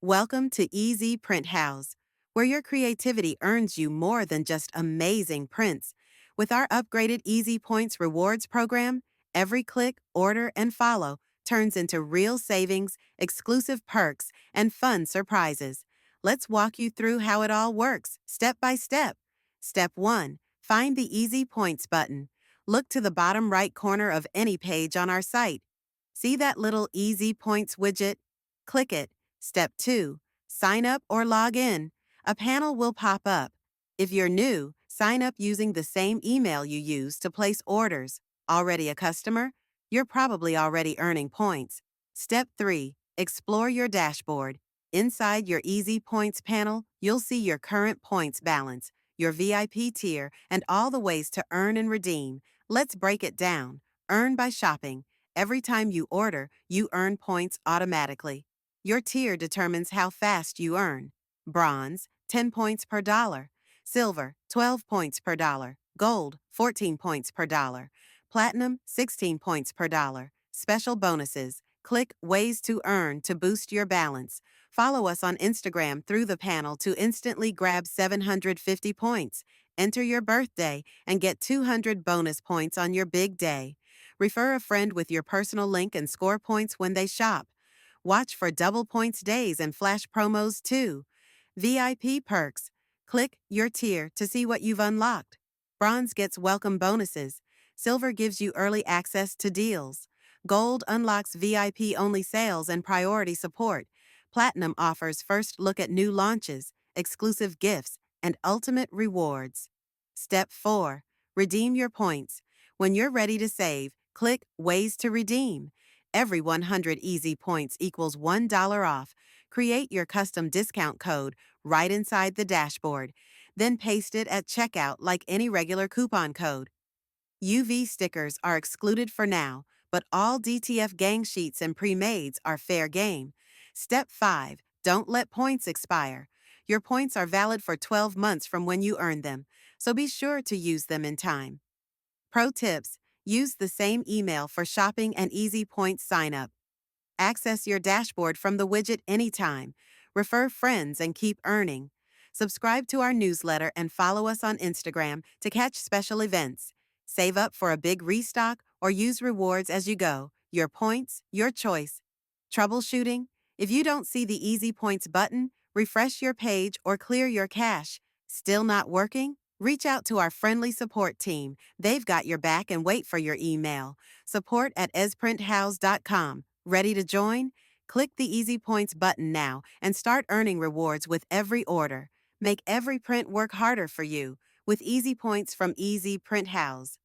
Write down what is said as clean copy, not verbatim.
Welcome to EZPrintHouz, where your creativity earns you more than just amazing prints. With our upgraded EZPoints rewards program, every click, order, and follow turns into real savings, exclusive perks, and fun surprises. Let's walk you through how it all works, step by step. Step 1. Find the EZPoints button. Look to the bottom right corner of any page on our site. See that little EZPoints widget? Click it. Step 2. Sign up or log in. A panel will pop up. If you're new, sign up using the same email you use to place orders. Already a customer? You're probably already earning points. Step 3. Explore your dashboard. Inside your EZPoints panel, you'll see your current points balance, your VIP tier, and all the ways to earn and redeem. Let's break it down. Earn by shopping. Every time you order, you earn points automatically. Your tier determines how fast you earn. Bronze, 10 points per dollar. Silver, 12 points per dollar. Gold, 14 points per dollar. Platinum, 16 points per dollar. Special bonuses. Click Ways to Earn to boost your balance. Follow us on Instagram through the panel to instantly grab 750 points. Enter your birthday and get 200 bonus points on your big day. Refer a friend with your personal link and score points when they shop. Watch for double points days and flash promos too. VIP perks. Click your tier to see what you've unlocked. Bronze gets welcome bonuses. Silver gives you early access to deals. Gold unlocks VIP-only sales and priority support. Platinum offers first look at new launches, exclusive gifts, and ultimate rewards. Step 4. Redeem your points. When you're ready to save, click Ways to Redeem. Every 100 EZPoints equals $1 off. Create your custom discount code right inside the dashboard. Then paste it at checkout like any regular coupon code. UV stickers are excluded for now, but all DTF Gang Sheets and PreMades are fair game. Step 5. Don't let points expire. Your points are valid for 12 months from when you earn them, so be sure to use them in time. Pro tips. Use the same email for shopping and EZPoints sign-up. Access your dashboard from the widget anytime. Refer friends and keep earning. Subscribe to our newsletter and follow us on Instagram to catch special events. Save up for a big restock or use rewards as you go. Your points, your choice. Troubleshooting? If you don't see the EZPoints button, refresh your page or clear your cache. Still not working? Reach out to our friendly support team. They've got your back and wait for your email. Support at EZPrintHouz.com. Ready to join? Click the EZPoints button now and start earning rewards with every order. Make every print work harder for you with EZPoints from EZPrintHouz.